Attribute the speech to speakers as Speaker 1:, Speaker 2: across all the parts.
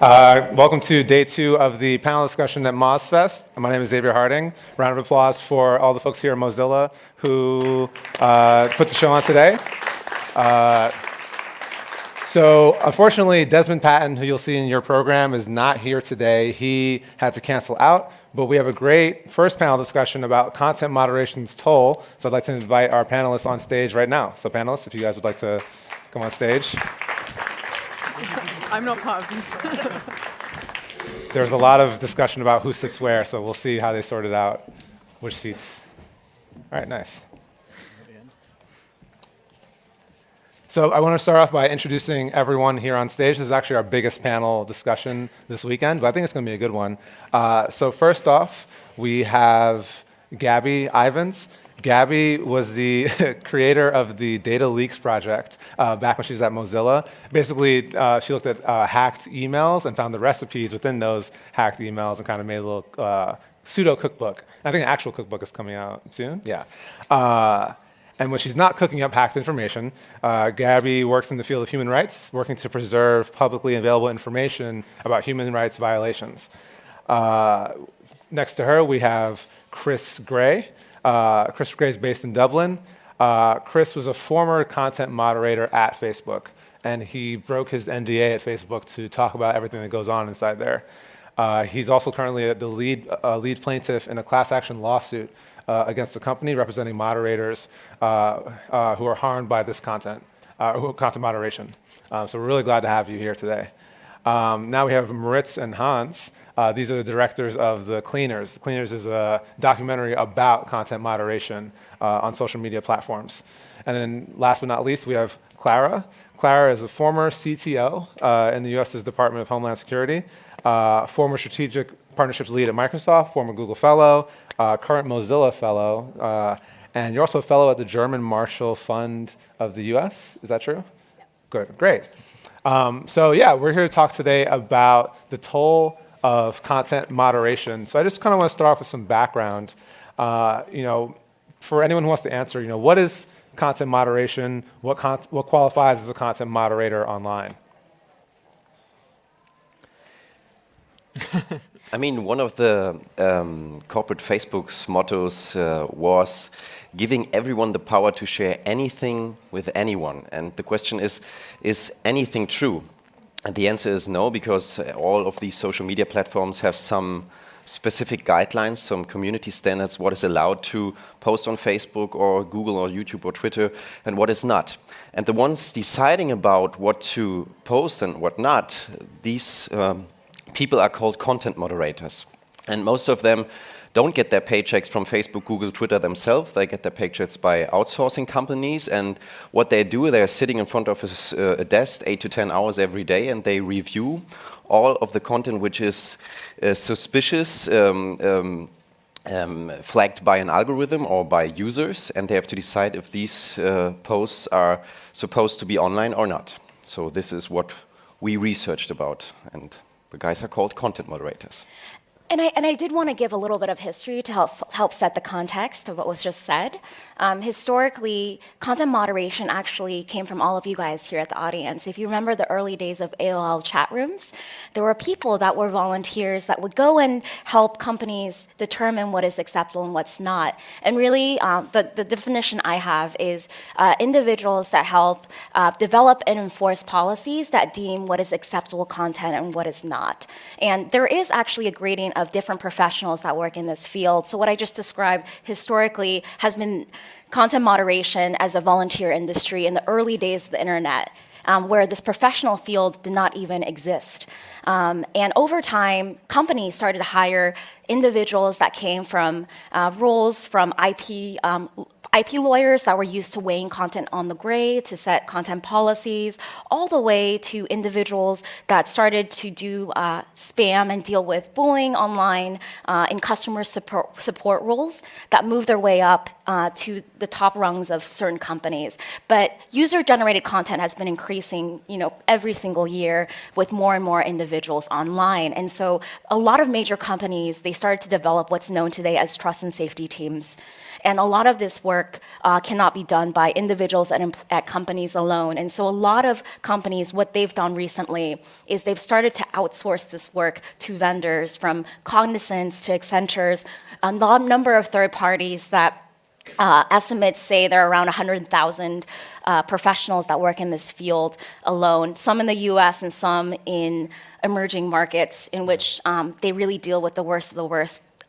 Speaker 1: Welcome to day 2 of the panel discussion at MozFest. My name is Xavier Harding. Round of applause for all the folks here at Mozilla who put the show on today. So unfortunately, Desmond Patton, who you'll see in your program, is not here today. He had to cancel out, but we have a great first panel discussion about content moderation's toll. So I'd like to invite our panelists on stage right now. So panelists, if you guys would like to come on stage.
Speaker 2: I'm not part of this.
Speaker 1: There's a lot of discussion about who sits where, so we'll see how they sort it out, which seats. All right, nice. So I want to start off by introducing everyone here on stage. This is actually our biggest panel discussion this weekend, but I think it's going to be a good one. So first off, we have Gabi Ivens. Gabi was the creator of the Data Leaks project back when she was at Mozilla. Basically, she looked at hacked emails and found the recipes within those hacked emails and kind of made a little pseudo cookbook. I think an actual cookbook is coming out soon. Yeah. And when she's not cooking up hacked information, Gabi works in the field of human rights, working to preserve publicly available information about human rights violations. Next to her, we have Chris Gray. Chris Gray is based in Dublin. Chris was a former content moderator at Facebook, and he broke his NDA at Facebook to talk about everything that goes on inside there. He's also currently the lead plaintiff in a class action lawsuit against the company representing moderators who are harmed by this content moderation. So we're really glad to have you here today. Now we have Moritz and Hans. These are the directors of The Cleaners. The Cleaners is a documentary about content moderation on social media platforms. And then last but not least, we have Clara. Clara is a former CTO in the U.S.'s Department of Homeland Security, former strategic partnerships lead at Microsoft, former Google Fellow, current Mozilla Fellow, and you're also a fellow at the German Marshall Fund of the U.S. Is that true? Yep. Good, great. So yeah, we're here to talk today about the toll of content moderation. So I just kind of want to start off with some background. For anyone who wants to answer, what is content moderation? What qualifies as a content moderator online?
Speaker 3: I mean, one of the corporate Facebook's mottos was giving everyone the power to share anything with anyone. And the question is anything true? And the answer is no, because all of these social media platforms have some specific guidelines, some community standards, what is allowed to post on Facebook or Google or YouTube or Twitter, and what is not. And the ones deciding about what to post and what not, these people are called content moderators. And most of them don't get their paychecks from Facebook, Google, Twitter themselves. They get their paychecks by outsourcing companies. And what they do, they're sitting in front of a desk 8 to 10 hours every day, and they review all of the content which is suspicious, flagged by an algorithm or by users. And they have to decide if these posts are supposed to be online or not. So this is what we researched about. And the guys are called content moderators.
Speaker 4: And I did want to give a little bit of history to help set the context of what was just said. Historically, content moderation actually came from all of you guys here at the audience. If you remember the early days of AOL chat rooms, there were people that were volunteers that would go and help companies determine what is acceptable and what's not. And really, the definition I have is individuals that help develop and enforce policies that deem what is acceptable content and what is not. And there is actually a gradient of different professionals that work in this field. So what I just described historically has been content moderation as a volunteer industry in the early days of the internet, where this professional field did not even exist. And over time, companies started to hire individuals that came from roles from IP lawyers that were used to weighing content on the gray, to set content policies, all the way to individuals that started to do spam and deal with bullying online in customer support roles that moved their way up to the top rungs of certain companies. But user-generated content has been increasing, every single year with more and more individuals individuals online. And so a lot of major companies, they started to develop what's known today as trust and safety teams. And a lot of this work cannot be done by individuals at companies alone. And so a lot of companies, what they've done recently is they've started to outsource this work to vendors, from Cognizant's to Accenture's, a number of third parties that estimates say there are around 100,000 professionals that work in this field alone, some in the US and some in emerging markets in which they really deal with the worst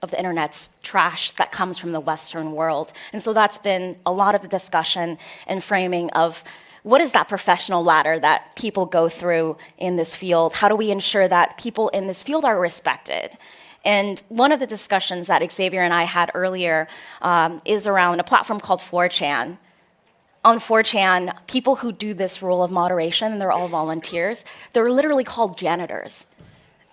Speaker 4: of the internet's trash that comes from the Western world. And so that's been a lot of the discussion and framing of what is that professional ladder that people go through in this field? How do we ensure that people in this field are respected? And one of the discussions that Xavier and I had earlier is around a platform called 4chan. On 4chan, people who do this role of moderation, and they're all volunteers, they're literally called janitors.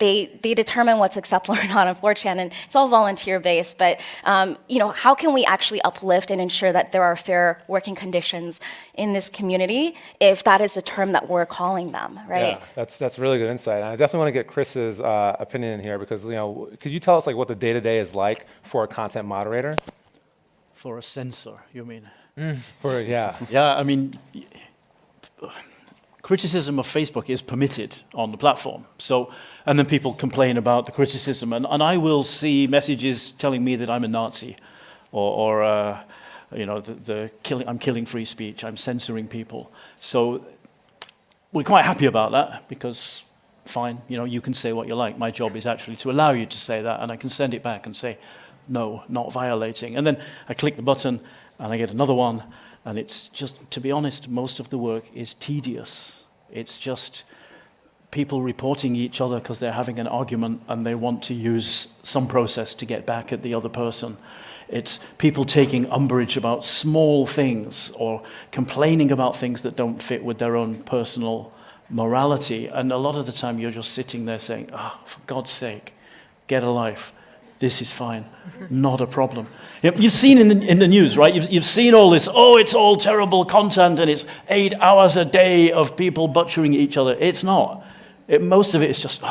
Speaker 4: They determine what's acceptable or not on 4chan, and it's all volunteer-based, but how can we actually uplift and ensure that there are fair working conditions in this community if that is the term that we're calling them, right?
Speaker 1: Yeah, that's really good insight. And I definitely want to get Chris's opinion in here because, could you tell us what the day-to-day is like for a content moderator?
Speaker 2: For a censor, you mean?
Speaker 1: Yeah.
Speaker 2: Yeah, I mean, criticism of Facebook is permitted on the platform. And then people complain about the criticism, and I will see messages telling me that I'm a Nazi, or I'm killing free speech, I'm censoring people. So we're quite happy about that because, fine, you can say what you like. My job is actually to allow you to say that, and I can send it back and say, no, not violating. And then I click the button, and I get another one, and it's just, to be honest, most of the work is tedious. It's just people reporting each other because they're having an argument and they want to use some process to get back at the other person. It's people taking umbrage about small things or complaining about things that don't fit with their own personal morality. And a lot of the time you're just sitting there saying, for God's sake, get a life. This is fine, not a problem. You've seen in the news, right? You've seen all this, it's all terrible content and it's 8 hours a day of people butchering each other. It's not. Most of it is just,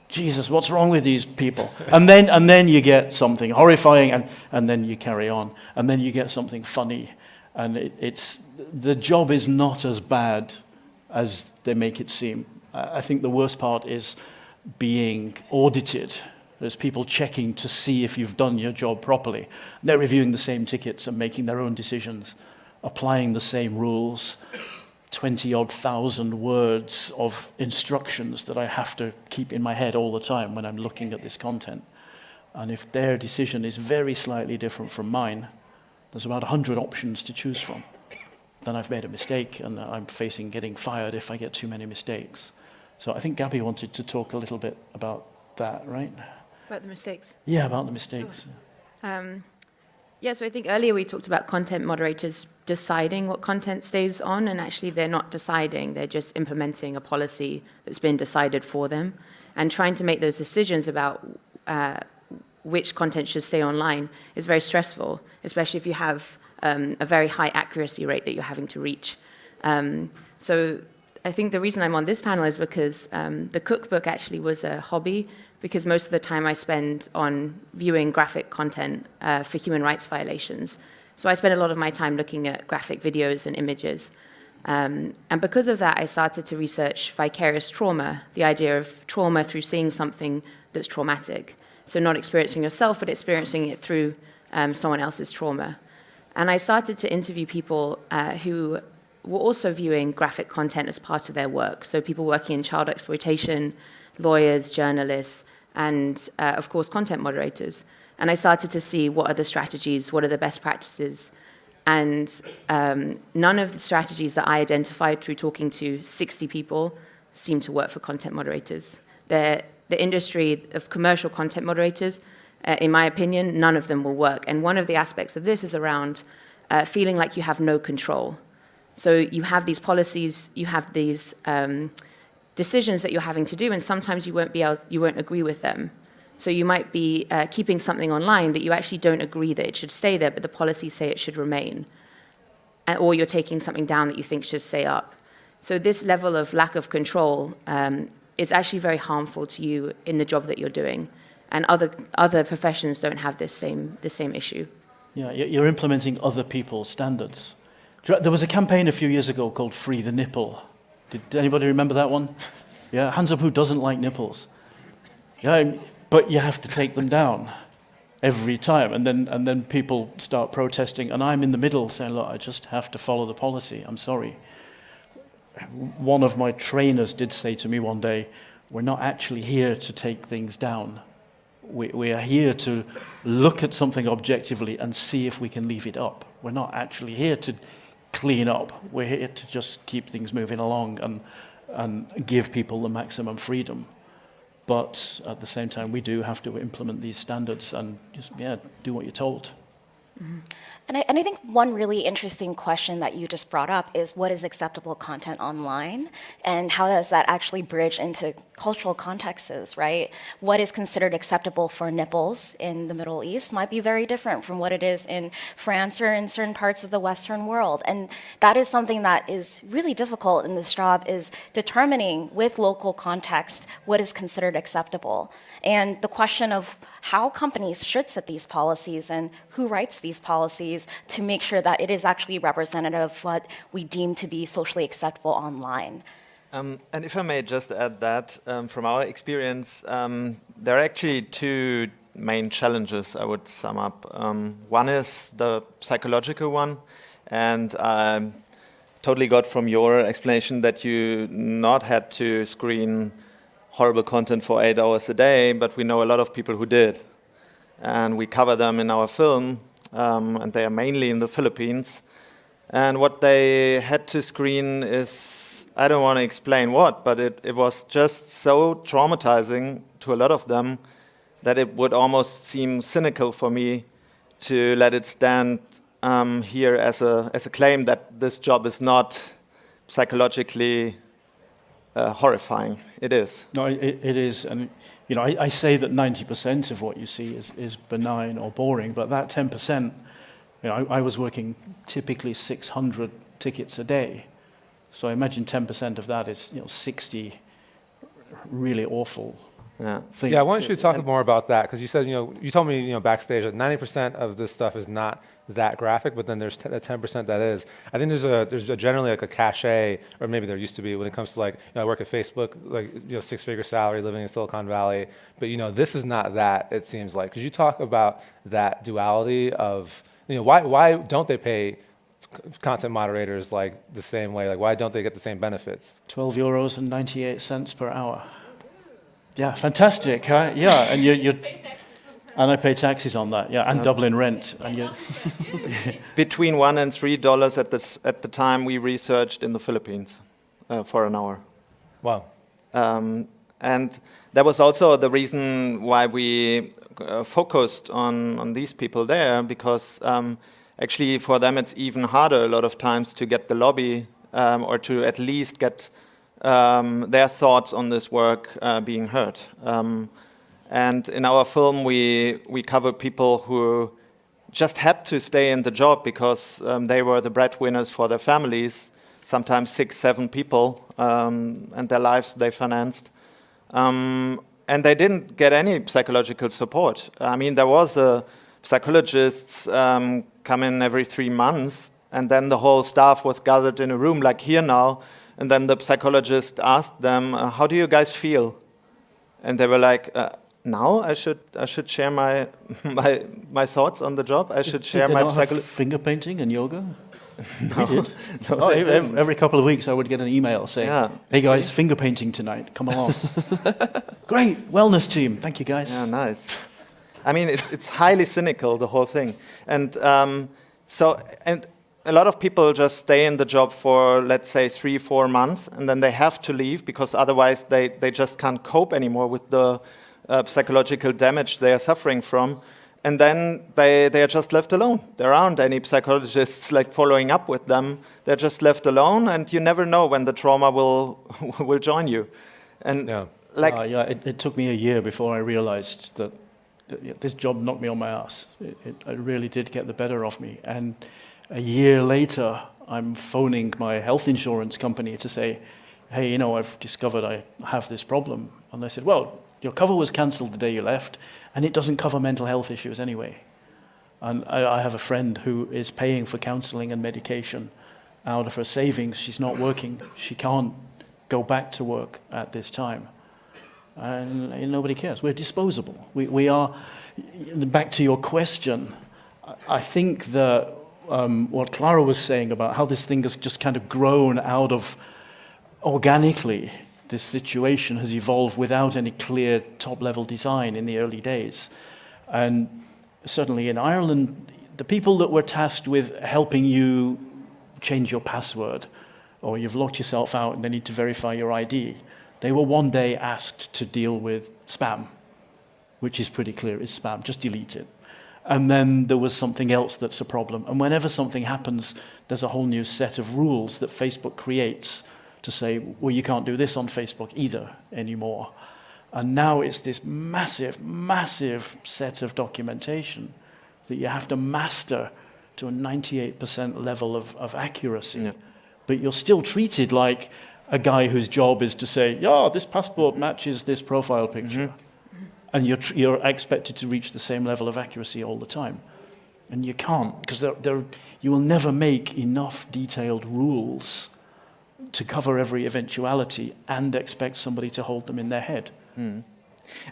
Speaker 2: Jesus, what's wrong with these people? And then you get something horrifying, and then you carry on, and then you get something funny, and the job is not as bad as they make it seem. I think the worst part is being audited. There's people checking to see if you've done your job properly. They're reviewing the same tickets and making their own decisions, applying the same rules. 20-odd thousand words of instructions that I have to keep in my head all the time when I'm looking at this content. And if their decision is very slightly different from mine, there's about 100 options to choose from. Then I've made a mistake, and I'm facing getting fired if I get too many mistakes. So I think Gabi wanted to talk a little bit about that, right?
Speaker 5: About the mistakes?
Speaker 2: Yeah, about the mistakes.
Speaker 5: Sure. So I think earlier we talked about content moderators deciding what content stays on, and actually they're not deciding, they're just implementing a policy that's been decided for them. And trying to make those decisions about which content should stay online is very stressful, especially if you have a very high accuracy rate that you're having to reach. So I think the reason I'm on this panel is because the cookbook actually was a hobby, because most of the time I spend on viewing graphic content for human rights violations. So I spend a lot of my time looking at graphic videos and images. And because of that, I started to research vicarious trauma, the idea of trauma through seeing something that's traumatic. So not experiencing yourself, but experiencing it through someone else's trauma. And I started to interview people who were also viewing graphic content as part of their work. So people working in child exploitation, lawyers, journalists, and of course, content moderators. And I started to see what are the strategies, what are the best practices. And none of the strategies that I identified through talking to 60 people seem to work for content moderators. The industry of commercial content moderators, in my opinion, none of them will work. And one of the aspects of this is around feeling like you have no control. So you have these policies, you have these decisions that you're having to do, and sometimes you won't agree with them. So you might be keeping something online that you actually don't agree that it should stay there, but the policies say it should remain. Or you're taking something down that you think should stay up. So this level of lack of control it's actually very harmful to you in the job that you're doing. And other professions don't have this same issue.
Speaker 2: Yeah, you're implementing other people's standards. There was a campaign a few years ago called Free the Nipple. Did anybody remember that one? Yeah, hands up who doesn't like nipples. Yeah, but you have to take them down every time, and then people start protesting, and I'm in the middle saying, look, I just have to follow the policy, I'm sorry. One of my trainers did say to me one day, we're not actually here to take things down. We are here to look at something objectively and see if we can leave it up. We're not actually here to clean up. We're here to just keep things moving along and give people the maximum freedom. But at the same time, we do have to implement these standards and just, do what you're told.
Speaker 4: Mm-hmm. And I think one really interesting question that you just brought up is what is acceptable content online, and how does that actually bridge into cultural contexts, right? What is considered acceptable for nipples in the Middle East might be very different from what it is in France or in certain parts of the Western world. And that is something that is really difficult in this job, is determining with local context what is considered acceptable. And the question of how companies should set these policies and who writes these policies to make sure that it is actually representative of what we deem to be socially acceptable online.
Speaker 6: And if I may just add that, from our experience, there are actually two main challenges I would sum up. One is the psychological one, and I totally got from your explanation that you not had to screen horrible content for 8 hours a day, but we know a lot of people who did. And we cover them in our film, and they are mainly in the Philippines. And what they had to screen is, I don't want to explain what, but it was just so traumatizing to a lot of them that it would almost seem cynical for me to let it stand here as a claim that this job is not psychologically horrifying. It is.
Speaker 2: No, it is. And I say that 90% of what you see is benign or boring, but that 10%, I was working typically 600 tickets a day. So I imagine 10% of that is 60 really awful things.
Speaker 1: Yeah, why don't you talk more about that? Because you said, you told me, backstage that 90% of this stuff is not that graphic, but then there's 10% that is. I think there's generally like a cachet, or maybe there used to be when it comes to I work at Facebook, 6-figure salary, living in Silicon Valley. But this is not that, it seems like. Could you talk about that duality of, why don't they pay content moderators the same way? Why don't they get the same benefits?
Speaker 2: €12.98 per hour. Yeah, fantastic, huh? Yeah, and and I pay taxes on that. Yeah, and Dublin rent. And
Speaker 6: between $1 and $3 at the time we researched in the Philippines for an hour.
Speaker 1: Wow.
Speaker 6: And that was also the reason why we focused on these people there, because actually for them it's even harder a lot of times to get the lobby or to at least get their thoughts on this work being heard. And in our film we cover people who just had to stay in the job because they were the breadwinners for their families, sometimes 6-7 people, and their lives they financed. And they didn't get any psychological support. I mean, there was the psychologists come in every 3 months, and then the whole staff was gathered in a room like here now, and then the psychologist asked them, how do you guys feel? And they were like, now I should share my thoughts on the job. I should share my psychology.
Speaker 2: Finger painting and yoga?
Speaker 6: No,
Speaker 2: we did.
Speaker 6: no,
Speaker 2: Every couple of weeks I would get an email saying, hey guys, finger painting tonight, come along. Great, wellness team, thank you guys.
Speaker 6: Yeah, nice. I mean, it's highly cynical, the whole thing. And and a lot of people just stay in the job for, let's say, 3-4 months, and then they have to leave because otherwise they just can't cope anymore with the psychological damage they are suffering from. And then they are just left alone. There aren't any psychologists following up with them. They're just left alone, and you never know when the trauma will join you. And
Speaker 2: it took me a year before I realized that this job knocked me on my ass. It really did get the better of me. And a year later, I'm phoning my health insurance company to say, hey, I've discovered I have this problem. And they said, well, your cover was cancelled the day you left, and it doesn't cover mental health issues anyway. And I have a friend who is paying for counselling and medication out of her savings. She's not working. She can't go back to work at this time. And nobody cares. We're disposable. We are, back to your question, I think that what Clara was saying about how this thing has just kind of grown out of organically, this situation has evolved without any clear top-level design in the early days. And certainly in Ireland, the people that were tasked with helping you change your password, or you've locked yourself out and they need to verify your ID, they were one day asked to deal with spam, which is pretty clear is spam, just delete it. And then there was something else that's a problem. And whenever something happens, there's a whole new set of rules that Facebook creates to say, well, you can't do this on Facebook either anymore. And now it's this massive, massive set of documentation that you have to master to a 98% level of accuracy. Yeah. But you're still treated like a guy whose job is to say, yeah, this passport matches this profile picture. Mm-hmm. And you're expected to reach the same level of accuracy all the time. And you can't, because you will never make enough detailed rules to cover every eventuality and expect somebody to hold them in their head. Mm.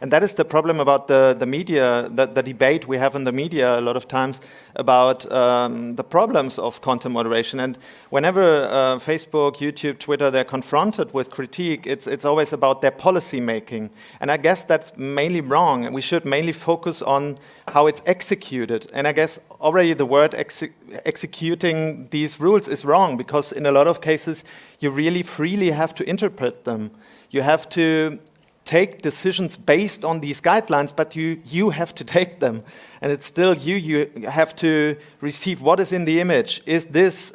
Speaker 6: And that is the problem about the media, the debate we have in the media a lot of times about the problems of content moderation. And whenever Facebook, YouTube, Twitter, they're confronted with critique, it's always about their policy making. And I guess that's mainly wrong. And we should mainly focus on how it's executed. And I guess already the word executing these rules is wrong, because in a lot of cases, you really freely have to interpret them. You have to take decisions based on these guidelines, but you have to take them. And it's still you have to receive what is in the image. Is this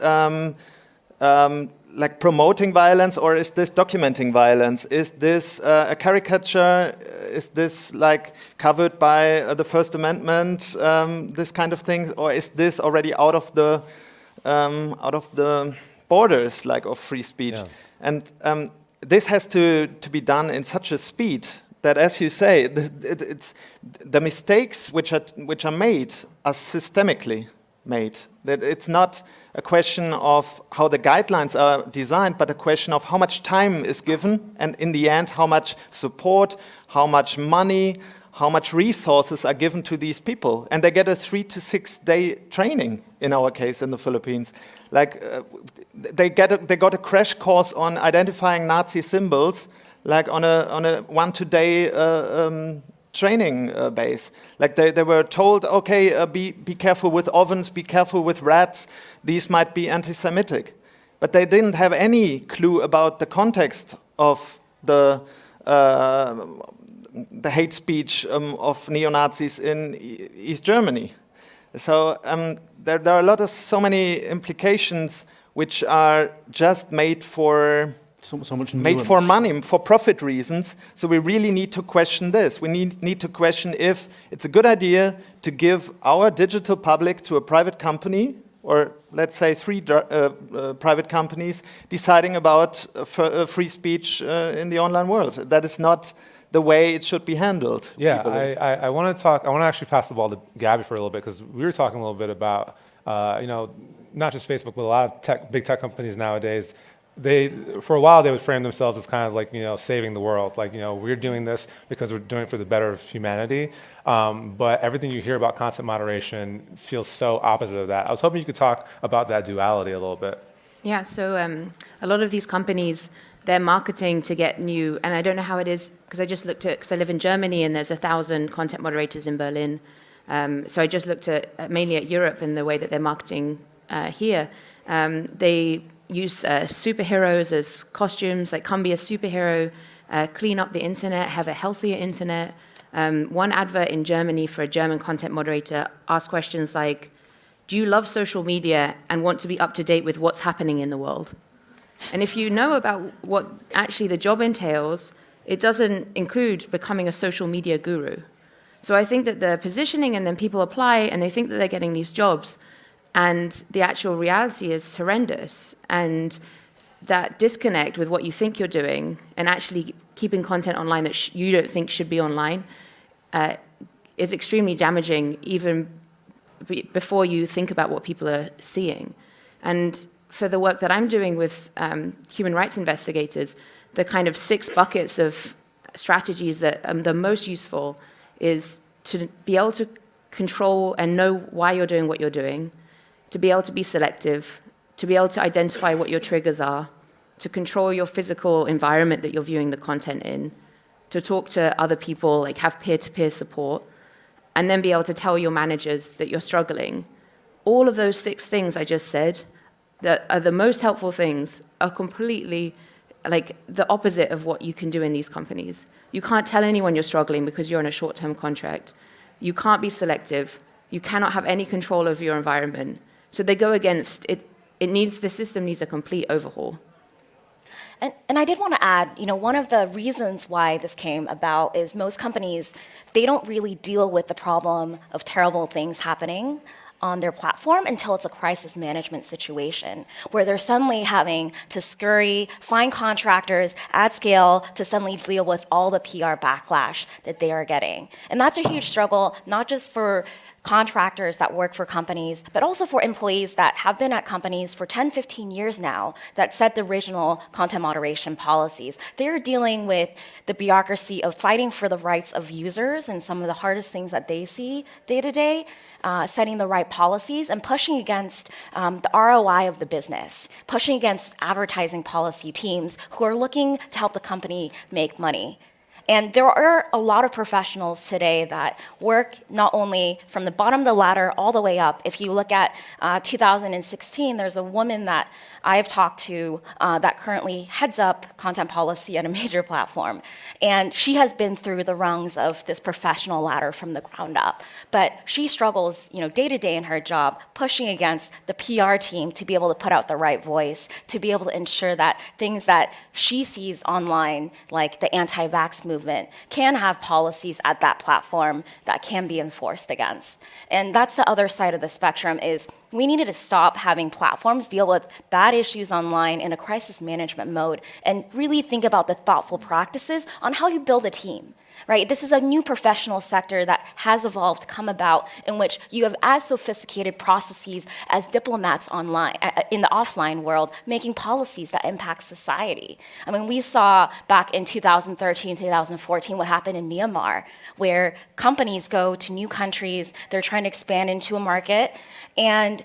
Speaker 6: like promoting violence, or is this documenting violence? Is this a caricature? Is this like covered by the First Amendment, this kind of thing? Or is this already out of the borders like of free speech? Yeah. And this has to be done in such a speed that, as you say, it's the mistakes which are made are systemically made. That it's not a question of how the guidelines are designed, but a question of how much time is given, and in the end, how much support, how much money, how much resources are given to these people. And they get a 3 to 6 day training, in our case in the Philippines. Like they got a crash course on identifying Nazi symbols, like on a 1 2 day training base. Like they were told, okay, be careful with ovens, be careful with rats, these might be anti-Semitic. But they didn't have any clue about the context of the hate speech of neo-Nazis in East Germany. So there are so many implications which are just made for money, for profit reasons. So we really need to question this. We need to question if it's a good idea to give our digital public to a private company, or let's say 3 private companies deciding about free speech in the online world. That is not the way it should be handled.
Speaker 1: Yeah, I want to actually pass the ball to Gabi for a little bit, because we were talking a little bit about, not just Facebook, but a lot of big tech companies nowadays. For a while, they would frame themselves as kind of like, saving the world. Like, we're doing this because we're doing it for the better of humanity. But everything you hear about content moderation feels so opposite of that. I was hoping you could talk about that duality a little bit.
Speaker 5: Yeah, so a lot of these companies, they're marketing to get new, and I don't know how it is, because I just looked at, because I live in Germany and there's 1,000 content moderators in Berlin. So I just looked at mainly at Europe and the way that they're marketing here. They use superheroes as costumes, like come be a superhero, clean up the internet, have a healthier internet. One advert in Germany for a German content moderator asked questions like, do you love social media and want to be up to date with what's happening in the world? And if you know about what actually the job entails, it doesn't include becoming a social media guru. So I think that the positioning, and then people apply and they think that they're getting these jobs, and the actual reality is horrendous. And that disconnect with what you think you're doing and actually keeping content online that you don't think should be online is extremely damaging, even before you think about what people are seeing. And for the work that I'm doing with human rights investigators, the kind of 6 buckets of strategies that are the most useful is to be able to control and know why you're doing what you're doing, to be able to be selective, to be able to identify what your triggers are, to control your physical environment that you're viewing the content in, to talk to other people, like have peer-to-peer support, and then be able to tell your managers that you're struggling. All of those 6 things I just said that are the most helpful things are completely like the opposite of what you can do in these companies. You can't tell anyone you're struggling because you're on a short-term contract. You can't be selective. You cannot have any control over your environment. So they go against it. The system needs a complete overhaul.
Speaker 4: And I did want to add, one of the reasons why this came about is most companies, they don't really deal with the problem of terrible things happening on their platform until it's a crisis management situation, where they're suddenly having to scurry, find contractors at scale to suddenly deal with all the PR backlash that they are getting. And that's a huge struggle, not just for contractors that work for companies, but also for employees that have been at companies for 10, 15 years now that set the original content moderation policies. They're dealing with the bureaucracy of fighting for the rights of users and some of the hardest things that they see day to day, setting the right policies and pushing against the ROI of the business, pushing against advertising policy teams who are looking to help the company make money. And there are a lot of professionals today that work not only from the bottom of the ladder all the way up. If you look at 2016, there's a woman that I've talked to that currently heads up content policy at a major platform. And she has been through the rungs of this professional ladder from the ground up. But she struggles, day to day in her job, pushing against the PR team to be able to put out the right voice, to be able to ensure that things that she sees online, like the anti-vax movement, can have policies at that platform that can be enforced against. And that's the other side of the spectrum is we needed to stop having platforms deal with bad issues online in a crisis management mode and really think about the thoughtful practices on how you build a team. Right? This is a new professional sector that has evolved, come about, in which you have as sophisticated processes as diplomats online, in the offline world, making policies that impact society. I mean, we saw back in 2013, 2014, what happened in Myanmar, where companies go to new countries, they're trying to expand into a market, and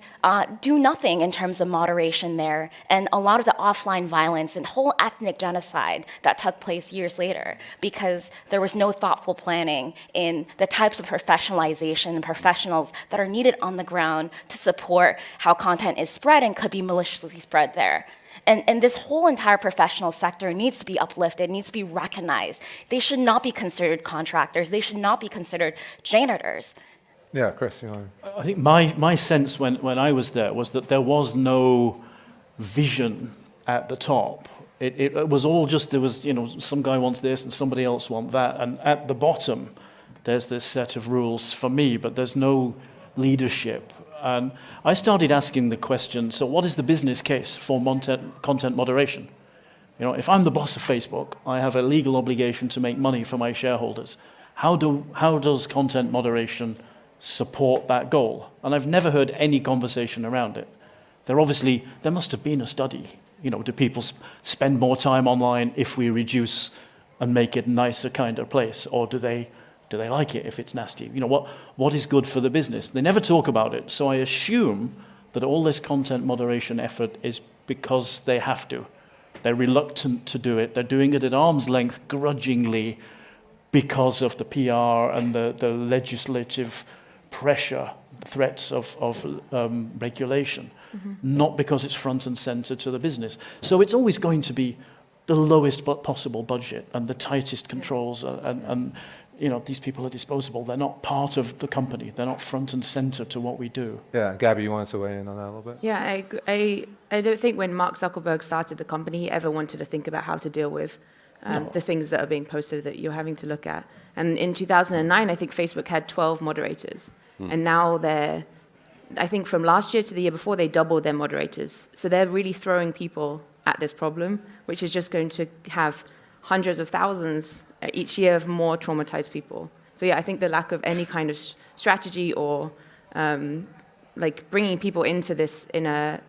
Speaker 4: do nothing in terms of moderation there. And a lot of the offline violence and whole ethnic genocide that took place years later, because there was no thoughtful planning in the types of professionalization and professionals that are needed on the ground to support how content is spread and could be maliciously spread there. And this whole entire professional sector needs to be uplifted, needs to be recognized. They should not be considered contractors. They should not be considered janitors.
Speaker 1: Yeah, Chris, you want to...
Speaker 2: I think my sense when I was there was that there was no vision at the top. It was all just, there was, some guy wants this and somebody else wants that. And at the bottom, there's this set of rules for me, but there's no leadership. And I started asking the question, so what is the business case for content moderation? If I'm the boss of Facebook, I have a legal obligation to make money for my shareholders. How does content moderation support that goal? And I've never heard any conversation around it. There must have been a study. Do people spend more time online if we reduce and make it a nicer kind of place, or do they like it if it's nasty? What is good for the business? They never talk about it, so I assume that all this content moderation effort is because they have to. They're reluctant to do it. They're doing it at arm's length, grudgingly, because of the PR and the legislative pressure, threats of regulation. Mm-hmm. Not because it's front and center to the business. So it's always going to be the lowest possible budget and the tightest controls, and these people are disposable. They're not part of the company. They're not front and center to what we do.
Speaker 1: Yeah, Gabi, you wanted to weigh in on that a little bit?
Speaker 5: Yeah, I don't think when Mark Zuckerberg started the company, he ever wanted to think about how to deal with the things that are being posted that you're having to look at. And in 2009, I think Facebook had 12 moderators. And now I think from last year to the year before, they doubled their moderators. So they're really throwing people at this problem, which is just going to have hundreds of thousands each year of more traumatized people. So yeah, I think the lack of any kind of strategy or like bringing people into this in a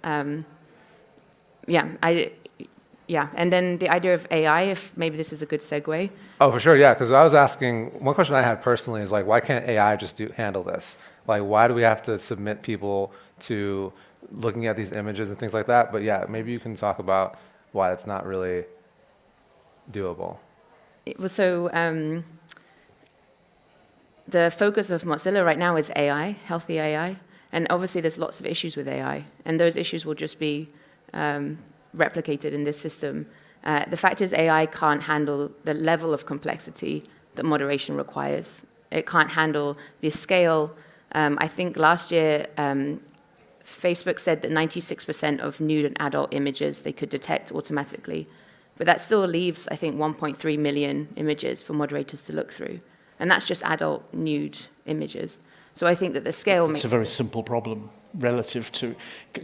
Speaker 5: and then the idea of AI, if maybe this is a good segue.
Speaker 1: Oh, for sure, yeah, because I was asking, one question I had personally is like, why can't AI just handle this? Like, why do we have to submit people to looking at these images and things like that? But yeah, maybe you can talk about why it's not really doable.
Speaker 5: So the focus of Mozilla right now is AI, healthy AI, and obviously there's lots of issues with AI, and those issues will just be replicated in this system. The fact is AI can't handle the level of complexity that moderation requires. It can't handle the scale. I think last year, Facebook said that 96% of nude and adult images they could detect automatically. But that still leaves, I think, 1.3 million images for moderators to look through. And that's just adult nude images. So I think that the scale makes...
Speaker 2: It's a very simple problem relative to,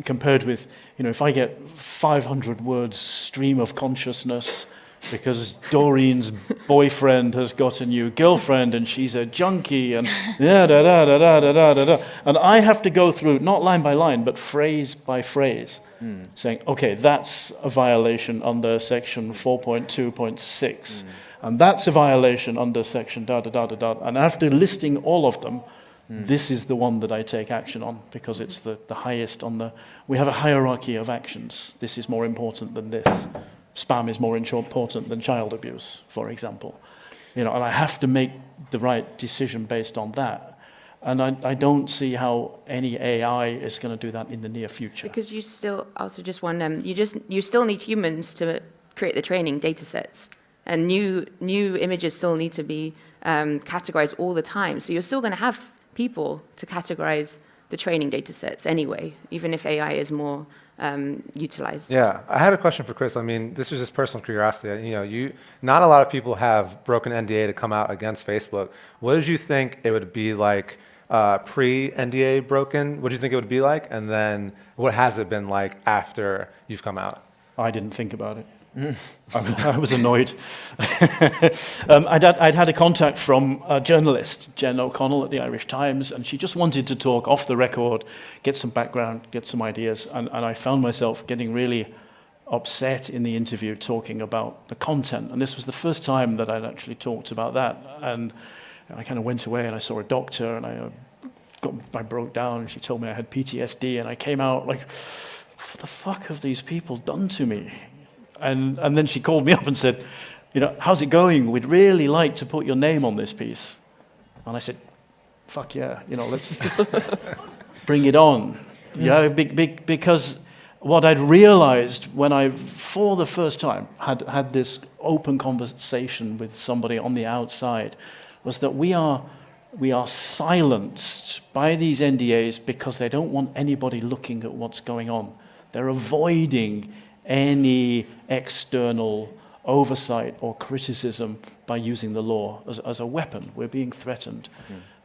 Speaker 2: compared with, if I get 500 words stream of consciousness because Doreen's boyfriend has got a new girlfriend and she's a junkie and da-da-da-da-da-da-da-da. And I have to go through, not line by line, but phrase by phrase, saying, okay, that's a violation under section 4.2.6. And that's a violation under section da-da-da-da-da. And after listing all of them, this is the one that I take action on because it's the highest on the... We have a hierarchy of actions. This is more important than this. Spam is more important than child abuse, for example. And I have to make the right decision based on that. And I don't see how any AI is going to do that in the near future.
Speaker 5: Because you still, also just one, you still need humans to create the training data sets. And new images still need to be categorized all the time. So you're still going to have people to categorize the training data sets anyway, even if AI is more utilized.
Speaker 1: Yeah, I had a question for Chris. I mean, this was just personal curiosity. Not a lot of people have broken NDA to come out against Facebook. What did you think it would be like pre-NDA broken? What do you think it would be like? And then what has it been like after you've come out?
Speaker 2: I didn't think about it. I was annoyed. I'd had a contact from a journalist, Jen O'Connell at the Irish Times, and she just wanted to talk off the record, get some background, get some ideas, and I found myself getting really upset in the interview talking about the content, and this was the first time that I'd actually talked about that, and I kind of went away and I saw a doctor, and I broke down, and she told me I had PTSD, and I came out like, what the fuck have these people done to me? And then she called me up and said, how's it going? We'd really like to put your name on this piece. And I said, fuck yeah, let's bring it on. Yeah, because what I'd realized when I, for the first time, had this open conversation with somebody on the outside was that we are silenced by these NDAs because they don't want anybody looking at what's going on. They're avoiding any external oversight or criticism by using the law as a weapon. We're being threatened.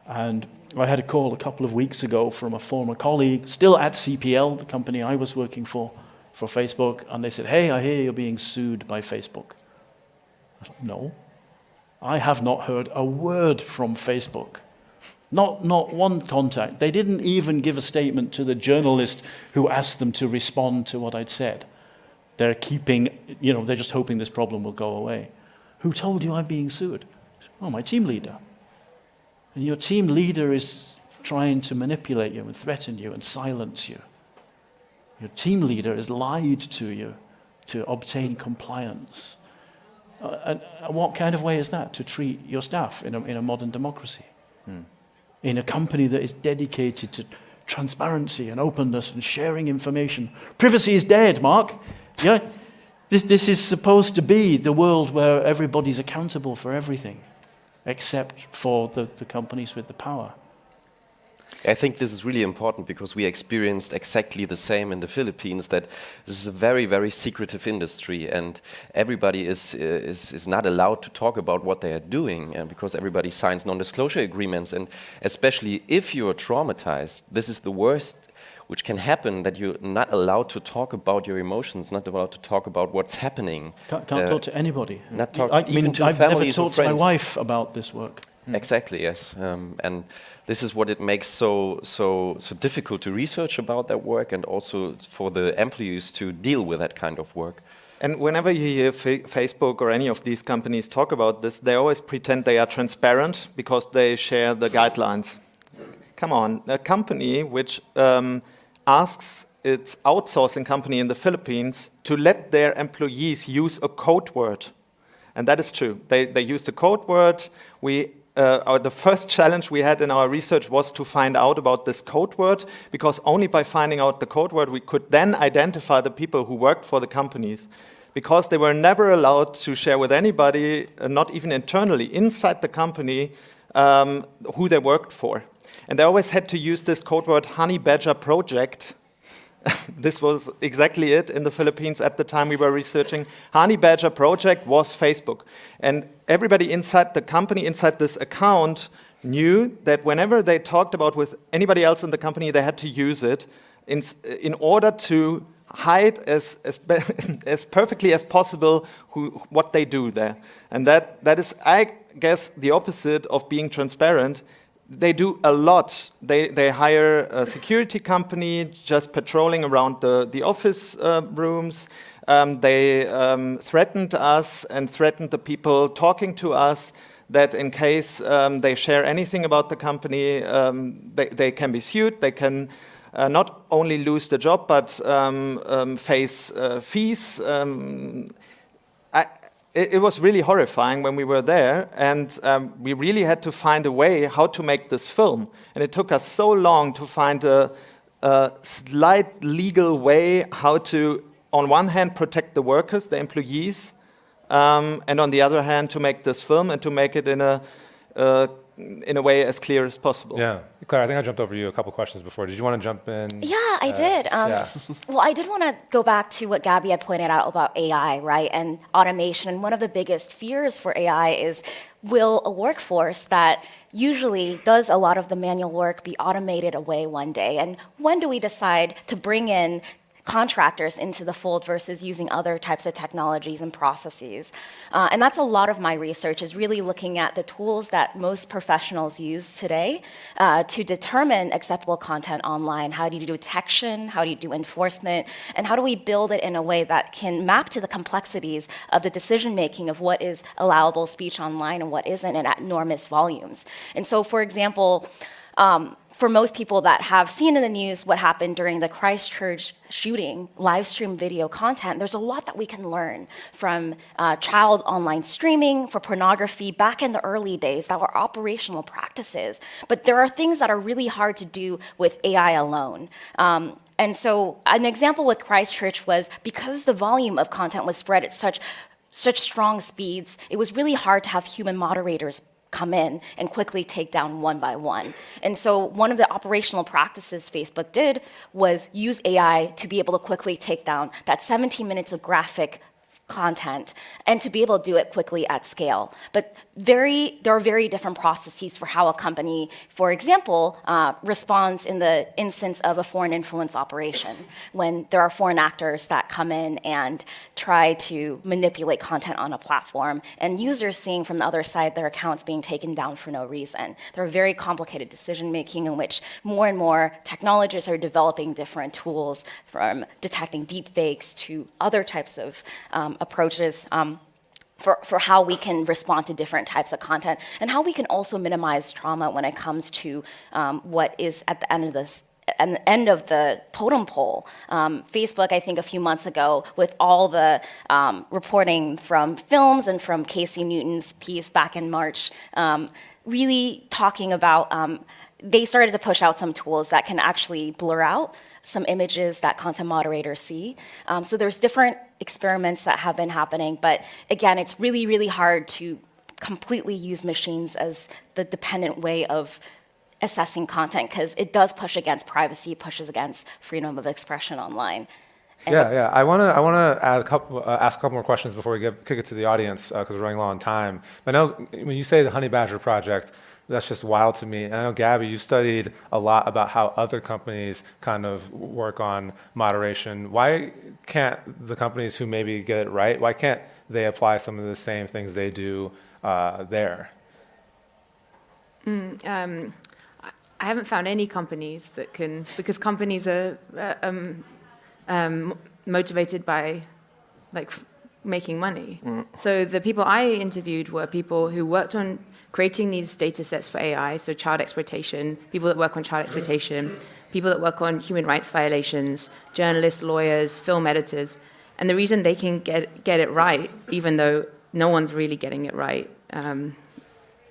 Speaker 2: And I had a call a couple of weeks ago from a former colleague, still at CPL, the company I was working for Facebook, and they said, hey, I hear you're being sued by Facebook. I thought, no, I have not heard a word from Facebook. Not one contact. They didn't even give a statement to the journalist who asked them to respond to what I'd said. They're they're just hoping this problem will go away. Who told you I'm being sued? Oh, my team leader. And your team leader is trying to manipulate you and threaten you and silence you. Your team leader has lied to you to obtain compliance. And what kind of way is that to treat your staff in a modern democracy? In a company that is dedicated to transparency and openness and sharing information. Privacy is dead, Mark. Yeah, this is supposed to be the world where everybody's accountable for everything, except for the companies with the power.
Speaker 3: I think this is really important because we experienced exactly the same in the Philippines, that this is a very, very secretive industry and everybody is not allowed to talk about what they are doing because everybody signs non-disclosure agreements, and especially if you're traumatized, this is the worst which can happen, that you're not allowed to talk about your emotions, not allowed to talk about what's happening.
Speaker 2: Can't talk to anybody.
Speaker 3: Not talk
Speaker 2: I
Speaker 3: even
Speaker 2: mean,
Speaker 3: to
Speaker 2: I've never
Speaker 3: families or
Speaker 2: talked to my
Speaker 3: friends.
Speaker 2: wife about this work.
Speaker 3: Exactly, yes. And this is what it makes so difficult to research about that work, and also for the employees to deal with that kind of work.
Speaker 6: And whenever you hear Facebook or any of these companies talk about this, they always pretend they are transparent because they share the guidelines. Come on, a company which asks its outsourcing company in the Philippines to let their employees use a code word. And that is true. They used a code word. The first challenge we had in our research was to find out about this code word, because only by finding out the code word we could then identify the people who worked for the companies, because they were never allowed to share with anybody, not even internally, inside the company, who they worked for. And they always had to use this code word Honey Badger Project. This was exactly it in the Philippines at the time we were researching. Honey Badger Project was Facebook. And everybody inside the company, inside this account, knew that whenever they talked about with anybody else in the company, they had to use it in order to hide as perfectly as possible what they do there. And that is, I guess, the opposite of being transparent. They do a lot. They hire a security company just patrolling around the office rooms. They threatened us and threatened the people talking to us that in case they share anything about the company, they can be sued. They can not only lose the job, but face fees. It was really horrifying when we were there, and we really had to find a way how to make this film. And it took us so long to find a slight legal way how to, on one hand, protect the workers, the employees, and on the other hand, to make this film and to make it in a way as clear as possible.
Speaker 1: Yeah. Clara, I think I jumped over you a couple questions before. Did you want to jump in?
Speaker 4: Yeah, I did. Well, I did want to go back to what Gabi had pointed out about AI, right, and automation. And one of the biggest fears for AI is, will a workforce that usually does a lot of the manual work be automated away one day? And when do we decide to bring in contractors into the fold versus using other types of technologies and processes? And that's a lot of my research, is really looking at the tools that most professionals use today to determine acceptable content online. How do you do detection? How do you do enforcement? And how do we build it in a way that can map to the complexities of the decision-making of what is allowable speech online and what isn't, and at enormous volumes? And so, for example, for most people that have seen in the news what happened during the Christchurch shooting, live stream video content, there's a lot that we can learn from child online streaming, for pornography back in the early days that were operational practices. But there are things that are really hard to do with AI alone. And so an example with Christchurch was, because the volume of content was spread at such strong speeds, it was really hard to have human moderators come in and quickly take down one by one. And so one of the operational practices Facebook did was use AI to be able to quickly take down that 17 minutes of graphic content and to be able to do it quickly at scale. But there are very different processes for how a company, for example, responds in the instance of a foreign influence operation, when there are foreign actors that come in and try to manipulate content on a platform, and users seeing from the other side their accounts being taken down for no reason. There are very complicated decision-making in which more and more technologists are developing different tools, from detecting deepfakes to other types of approaches for how we can respond to different types of content, and how we can also minimize trauma when it comes to what is at the end of the totem pole. Facebook, I think a few months ago, with all the reporting from films and from Casey Newton's piece back in March, really talking about, they started to push out some tools that can actually blur out some images that content moderators see. So there's different experiments that have been happening, but again, it's really, really hard to completely use machines as the dependent way of assessing content, because it does push against privacy, pushes against freedom of expression online. And
Speaker 1: Yeah. I want to ask a couple more questions before we kick it to the audience, because we're running low on time. I know when you say the Honey Badger Project, that's just wild to me. And I know, Gabby, you studied a lot about how other companies kind of work on moderation. Why can't the companies who maybe get it right, why can't they apply some of the same things they do there?
Speaker 5: I haven't found any companies that can, because companies are motivated by making money. So the people I interviewed were people who worked on creating these data sets for AI, so child exploitation, people that work on child exploitation, people that work on human rights violations, journalists, lawyers, film editors. And the reason they can get it right, even though no one's really getting it right, and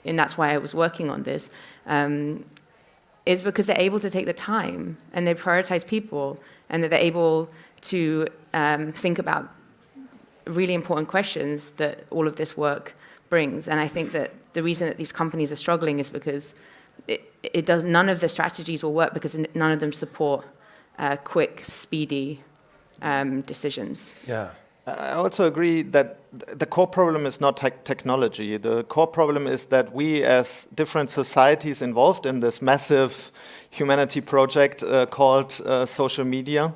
Speaker 5: that's why I was working on this, is because they're able to take the time and they prioritize people, and that they're able to think about really important questions that all of this work brings. And I think that the reason that these companies are struggling is because none of the strategies will work because none of them support quick, speedy decisions.
Speaker 1: Yeah.
Speaker 6: I also agree that the core problem is not technology. The core problem is that we, as different societies involved in this massive humanity project called social media,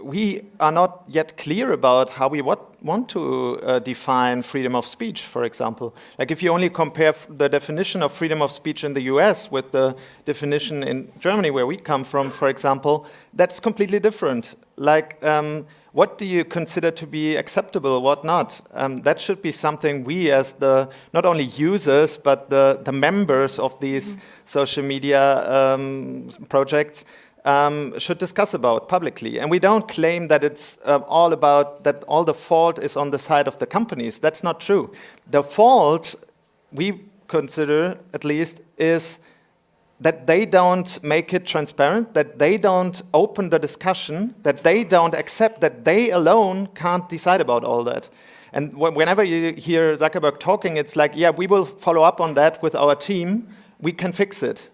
Speaker 6: we are not yet clear about how we want to define freedom of speech, for example. Like if you only compare the definition of freedom of speech in the US with the definition in Germany, where we come from, for example, that's completely different. Like, what do you consider to be acceptable, what not? That should be something we, as the not only users, but the members of these social media projects, should discuss about publicly. And we don't claim that it's all about, that all the fault is on the side of the companies. That's not true. The fault, we consider at least, is that they don't make it transparent, that they don't open the discussion, that they don't accept that they alone can't decide about all that. And whenever you hear Zuckerberg talking, it's like, yeah, we will follow up on that with our team, we can fix it.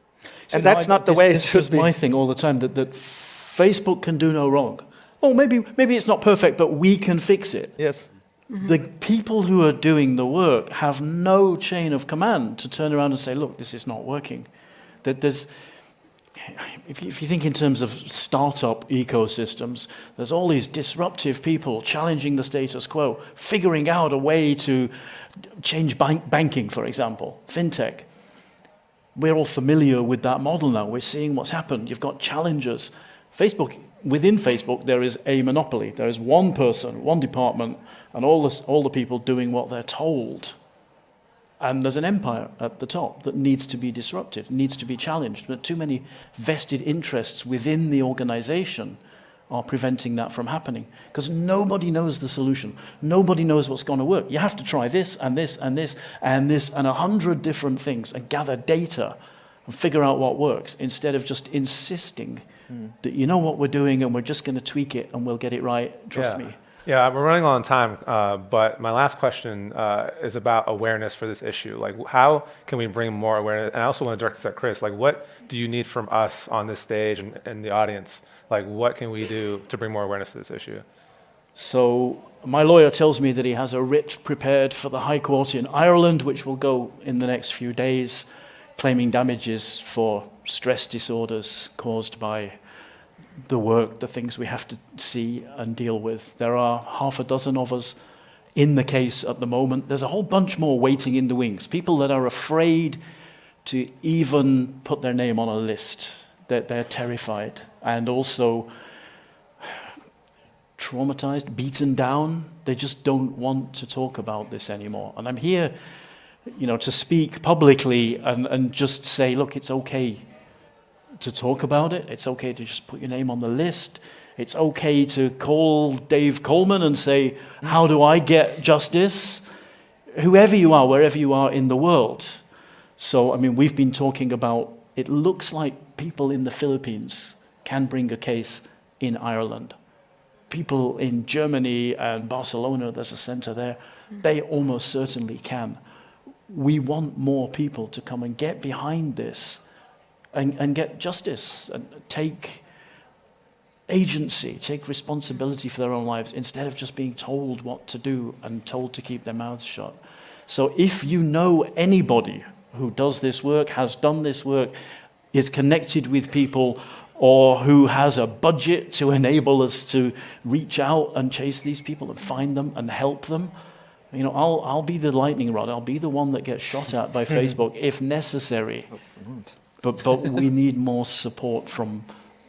Speaker 6: And that's not the way it should be.
Speaker 2: This is my thing all the time, that Facebook can do no wrong. Oh, maybe it's not perfect, but we can fix it.
Speaker 6: Yes.
Speaker 2: The people who are doing the work have no chain of command to turn around and say, look, this is not working. That there's, if you think in terms of startup ecosystems, there's all these disruptive people challenging the status quo, figuring out a way to change banking, for example, fintech. We're all familiar with that model now. We're seeing what's happened. You've got challengers. Within Facebook, there is a monopoly. There is one person, one department, and all the people doing what they're told. And there's an empire at the top that needs to be disrupted, needs to be challenged. But too many vested interests within the organization are preventing that from happening. Because nobody knows the solution. Nobody knows what's going to work. You have to try this and this and this and this and 100 different things and gather data and figure out what works, instead of just insisting that you know what we're doing and we're just going to tweak it and we'll get it right. Trust me.
Speaker 1: Yeah, we're running on time, but my last question is about awareness for this issue. Like, how can we bring more awareness? And I also want to direct this at Chris. Like, what do you need from us on this stage and the audience? Like, what can we do to bring more awareness to this issue?
Speaker 2: So my lawyer tells me that he has a writ prepared for the High Court in Ireland, which will go in the next few days, claiming damages for stress disorders caused by the work, the things we have to see and deal with. There are half a dozen of us in the case at the moment. There's a whole bunch more waiting in the wings, people that are afraid to even put their name on a list, that they're terrified and also traumatized, beaten down. They just don't want to talk about this anymore. And I'm here, to speak publicly and just say, look, it's okay to talk about it. It's okay to just put your name on the list. It's okay to call Dave Coleman and say, how do I get justice? Whoever you are, wherever you are in the world. So, we've been talking about, it looks like people in the Philippines can bring a case in Ireland. People in Germany and Barcelona, there's a center there, they almost certainly can. We want more people to come and get behind this and get justice and take agency, take responsibility for their own lives, instead of just being told what to do and told to keep their mouths shut. So if you know anybody who does this work, has done this work, is connected with people, or who has a budget to enable us to reach out and chase these people and find them and help them. You know, I'll be the lightning rod. I'll be the one that gets shot at by Facebook if necessary. But we need more support from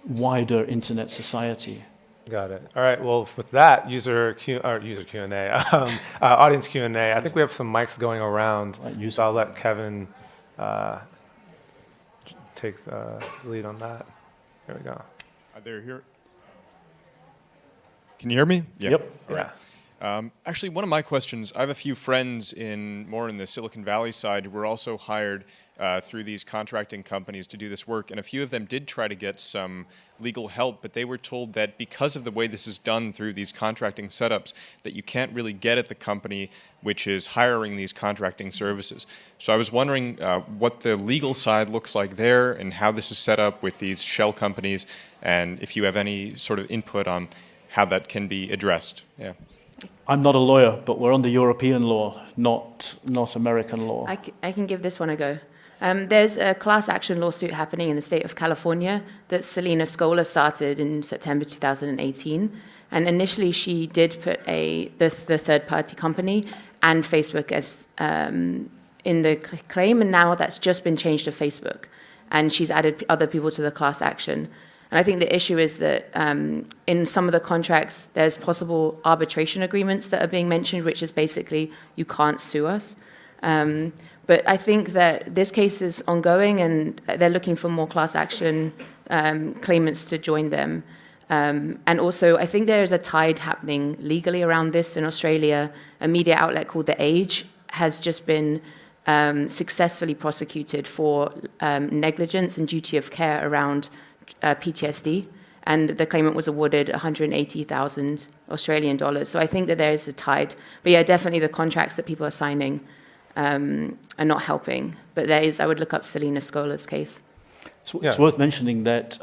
Speaker 2: wider internet society.
Speaker 1: Got it. All right. Well, with that, Q&A, audience Q&A. I think we have some mics going around. So I'll let Kevin take the lead on that. Here we go.
Speaker 7: They're here. Can you hear me? Yeah.
Speaker 2: Yep.
Speaker 7: All right. Actually, one of my questions, I have a few friends more in the Silicon Valley side who were also hired through these contracting companies to do this work, and a few of them did try to get some legal help, but they were told that because of the way this is done through these contracting setups, that you can't really get at the company which is hiring these contracting services. So I was wondering what the legal side looks like there and how this is set up with these shell companies, and if you have any sort of input on how that can be addressed. Yeah.
Speaker 2: I'm not a lawyer, but we're under European law, not American law.
Speaker 5: I can give this one a go. There's a class action lawsuit happening in the state of California that Selena Scola started in September 2018. And initially, she did put the third-party company and Facebook as in the claim, and now that's just been changed to Facebook. And she's added other people to the class action. And I think the issue is that in some of the contracts, there's possible arbitration agreements that are being mentioned, which is basically you can't sue us. But I think that this case is ongoing, and they're looking for more class action claimants to join them. And also, I think there is a tide happening legally around this in Australia. A media outlet called The Age has just been successfully prosecuted for negligence and duty of care around PTSD, and the claimant was awarded 180,000 Australian dollars. So I think that there is a tide. But yeah, definitely the contracts that people are signing are not helping. But I would look up Selena Scola's case.
Speaker 2: It's worth mentioning that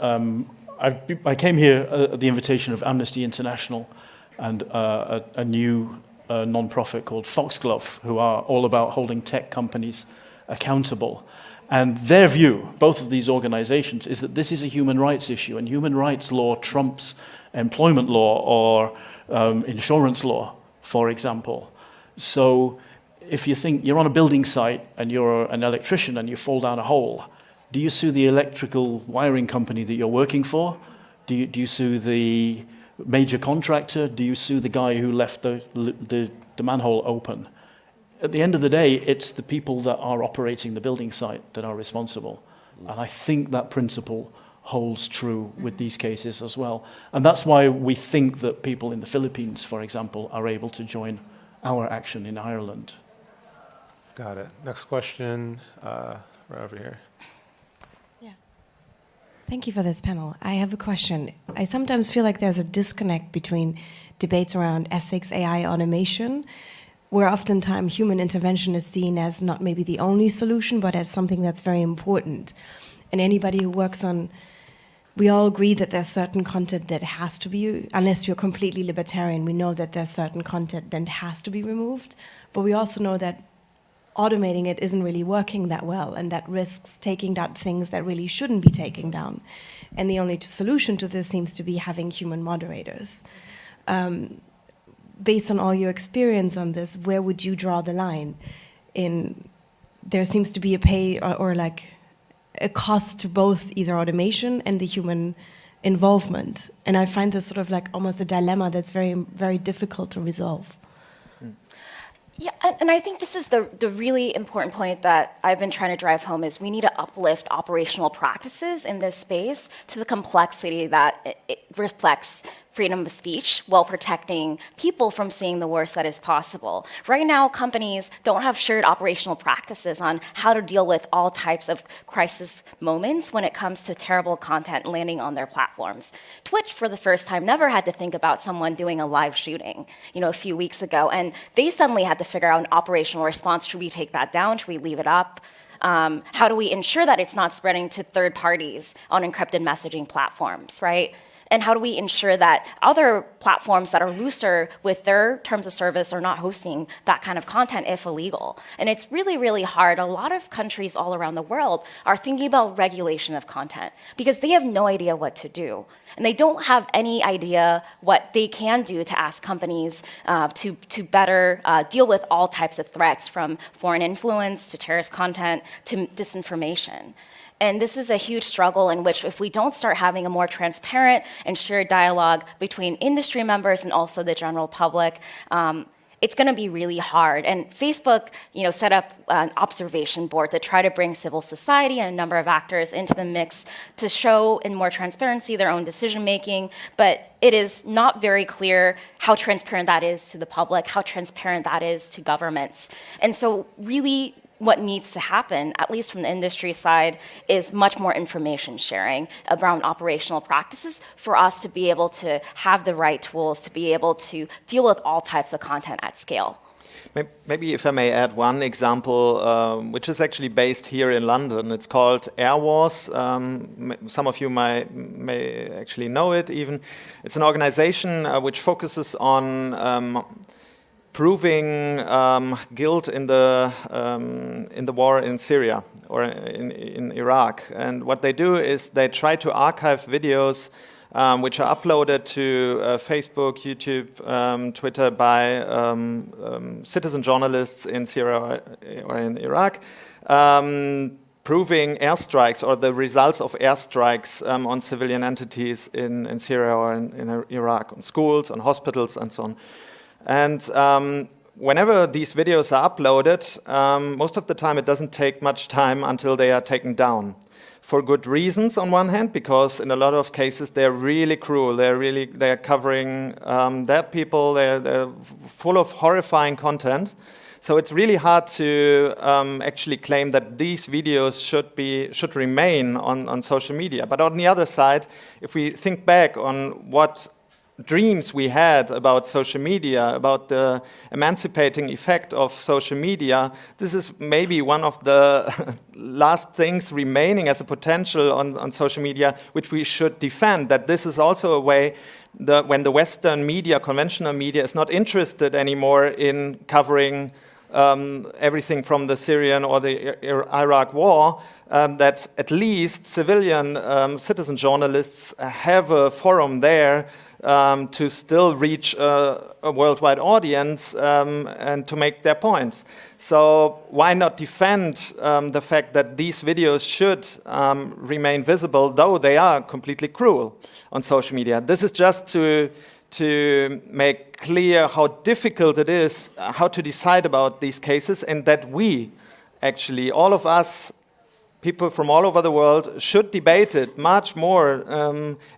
Speaker 2: I came here at the invitation of Amnesty International and a new non-profit called Foxglove, who are all about holding tech companies accountable. And their view, both of these organizations, is that this is a human rights issue, and human rights law trumps employment law or insurance law, for example. So if you think you're on a building site and you're an electrician and you fall down a hole, do you sue the electrical wiring company that you're working for? Do you sue the major contractor? Do you sue the guy who left the manhole open? At the end of the day, it's the people that are operating the building site that are responsible. And I think that principle holds true with these cases as well. And that's why we think that people in the Philippines, for example, are able to join our action in Ireland.
Speaker 1: Got it. Next question, right over here.
Speaker 8: Yeah. Thank you for this panel. I have a question. I sometimes feel like there's a disconnect between debates around ethics, AI, automation, where oftentimes human intervention is seen as not maybe the only solution, but as something that's very important. And anybody who works on, we all agree that there's certain content that has to be, unless you're completely libertarian, we know that there's certain content that has to be removed, but we also know that automating it isn't really working that well, and that risks taking down things that really shouldn't be taken down. And the only solution to this seems to be having human moderators. Based on all your experience on this, where would you draw the line? There seems to be a pay or like a cost to both either automation and the human involvement. And I find this sort of like almost a dilemma that's very, very difficult to resolve.
Speaker 4: Yeah, and I think this is the really important point that I've been trying to drive home is we need to uplift operational practices in this space to the complexity that it reflects freedom of speech while protecting people from seeing the worst that is possible. Right now, companies don't have shared operational practices on how to deal with all types of crisis moments when it comes to terrible content landing on their platforms. Twitch, for the first time, never had to think about someone doing a live shooting, a few weeks ago, and they suddenly had to figure out an operational response. Should we take that down? Should we leave it up? How do we ensure that it's not spreading to third parties on encrypted messaging platforms, right? And how do we ensure that other platforms that are looser with their terms of service are not hosting that kind of content if illegal? And it's really, really hard. A lot of countries all around the world are thinking about regulation of content because they have no idea what to do. And they don't have any idea what they can do to ask companies to better deal with all types of threats, from foreign influence to terrorist content to disinformation. And this is a huge struggle in which, if we don't start having a more transparent and shared dialogue between industry members and also the general public, it's going to be really hard. And Facebook, set up an observation board to try to bring civil society and a number of actors into the mix to show in more transparency their own decision making. But it is not very clear how transparent that is to the public, how transparent that is to governments. And so really, what needs to happen, at least from the industry side, is much more information sharing around operational practices for us to be able to have the right tools to be able to deal with all types of content at scale.
Speaker 6: Maybe if I may add one example, which is actually based here in London. It's called Air Wars. Some of you may actually know it even. It's an organization which focuses on proving guilt in the war in Syria or in Iraq. And what they do is they try to archive videos which are uploaded to Facebook, YouTube, Twitter by citizen journalists in Syria or in Iraq, proving airstrikes or the results of airstrikes on civilian entities in Syria or in Iraq, on schools, on hospitals, and so on. And whenever these videos are uploaded, most of the time it doesn't take much time until they are taken down. For good reasons, on one hand, because in a lot of cases they're really cruel. They're covering dead people. They're full of horrifying content. So it's really hard to actually claim that these videos should remain on social media. But on the other side, if we think back on what dreams we had about social media, about the emancipating effect of social media, this is maybe one of the last things remaining as a potential on social media, which we should defend, that this is also a way when the Western media, conventional media, is not interested anymore in covering everything from the Syrian or the Iraq war, that at least civilian citizen journalists have a forum there to still reach a worldwide audience and to make their points. So why not defend the fact that these videos should remain visible, though they are completely cruel on social media? This is just to make clear how difficult it is, how to decide about these cases, and that we, actually, all of us, people from all over the world, should debate it much more,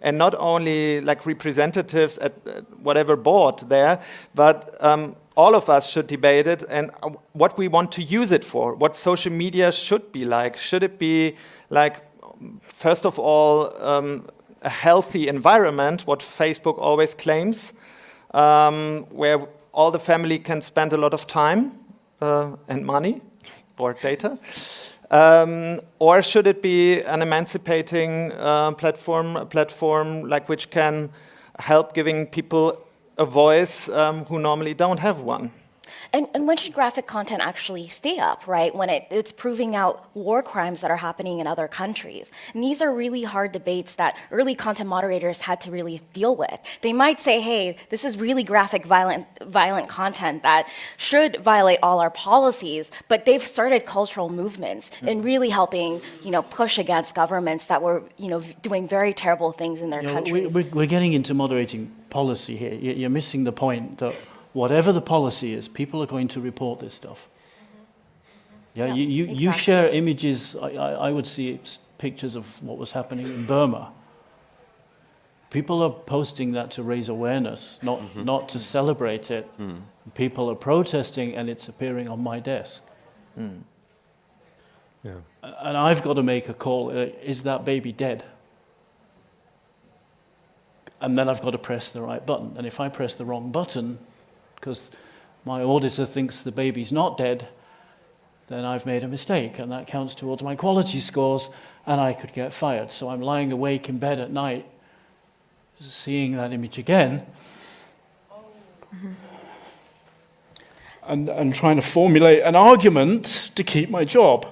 Speaker 6: and not only like representatives at whatever board there, but all of us should debate it and what we want to use it for, what social media should be like. Should it be like, first of all, a healthy environment, what Facebook always claims, where all the family can spend a lot of time and money or data? Or should it be an emancipating platform like which can help giving people a voice who normally don't have one?
Speaker 4: And when should graphic content actually stay up, right? When it's proving out war crimes that are happening in other countries. And these are really hard debates that early content moderators had to really deal with. They might say, hey, this is really graphic, violent content that should violate all our policies, but they've started cultural movements in really helping, push against governments that were, doing very terrible things in their countries.
Speaker 2: We're getting into moderating policy here. You're missing the point that whatever the policy is, people are going to report this stuff. Yeah, you share images. I would see pictures of what was happening in Burma. People are posting that to raise awareness, not to celebrate it. People are protesting, and it's appearing on my desk.
Speaker 1: Yeah.
Speaker 2: And I've got to make a call. Is that baby dead? And then I've got to press the right button. And if I press the wrong button, because my auditor thinks the baby's not dead, then I've made a mistake, and that counts towards my quality scores, and I could get fired. So I'm lying awake in bed at night Seeing that image again, and trying to formulate an argument to keep my job.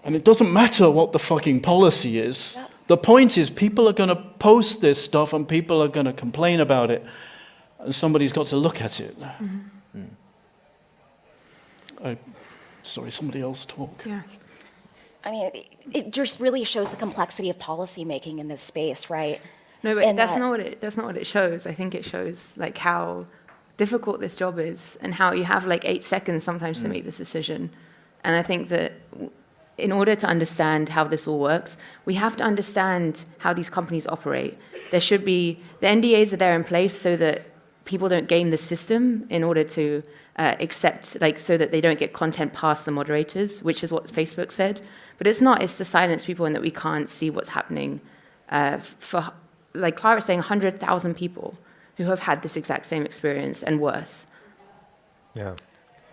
Speaker 2: And it doesn't matter what the fucking policy is. The point is, people are going to post this stuff and people are going to complain about it. And somebody's got to look at it. Sorry, somebody else talk.
Speaker 5: Yeah.
Speaker 4: I mean, it just really shows the complexity of policy making in this space, right?
Speaker 5: No, but
Speaker 4: And
Speaker 5: that's
Speaker 4: that-
Speaker 5: not what it shows. I think it shows like how difficult this job is and how you have like 8 seconds sometimes to make this decision. And I think that in order to understand how this all works, we have to understand how these companies operate. There should be, the NDAs are there in place so that people don't game the system in order to accept, like, so that they don't get content past the moderators, which is what Facebook said. But it's not, it's to silence people and that we can't see what's happening for, like Clara was saying, 100,000 people who have had this exact same experience and worse.
Speaker 1: Yeah.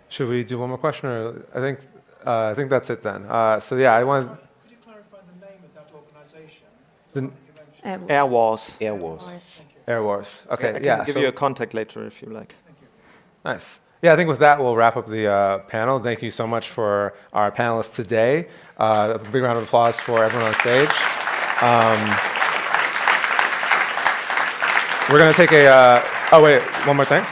Speaker 1: Should we do one more question, or I think that's it then. So yeah, I want.
Speaker 9: Could you clarify the name of that organisation?
Speaker 1: The
Speaker 6: Air Wars.
Speaker 3: Air Wars.
Speaker 1: Air Wars. Okay.
Speaker 6: I can
Speaker 1: yeah.
Speaker 6: give you a contact later if you like.
Speaker 1: Nice. Yeah, I think with that, we'll wrap up the panel. Thank you so much for our panelists today. A big round of applause for everyone on stage. We're going to take a... oh, wait, one more thing.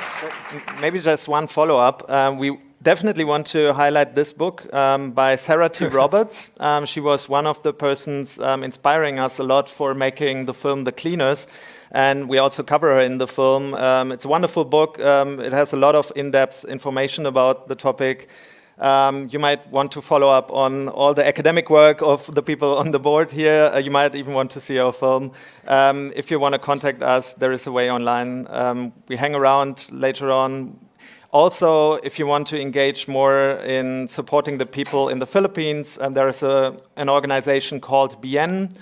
Speaker 6: Maybe just one follow-up. We definitely want to highlight this book by Sarah T. Roberts. She was one of the persons inspiring us a lot for making the film The Cleaners. And we also cover her in the film. It's a wonderful book. It has a lot of in-depth information about the topic. You might want to follow up on all the academic work of the people on the board here. You might even want to see our film. If you want to contact us, there is a way online. We hang around later on. Also, if you want to engage more in supporting the people in the Philippines, there is an organization called BIEN.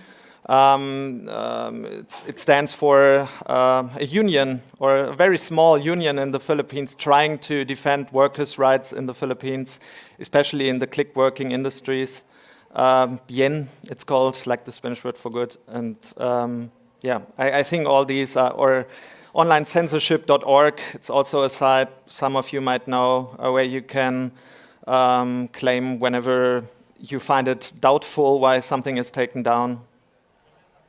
Speaker 6: It stands for a union, or a very small union in the Philippines, trying to defend workers' rights in the Philippines, especially in the click working industries. Bien, it's called, like the Spanish word for good. And yeah, I think all these are, or onlinecensorship.org, it's also a site some of you might know, where you can claim whenever you find it doubtful why something is taken down.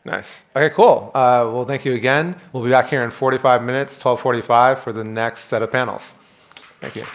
Speaker 1: Nice. Okay, cool. Well, thank you again. We'll be back here in 45 minutes, 12:45, for the next set of panels. Thank you.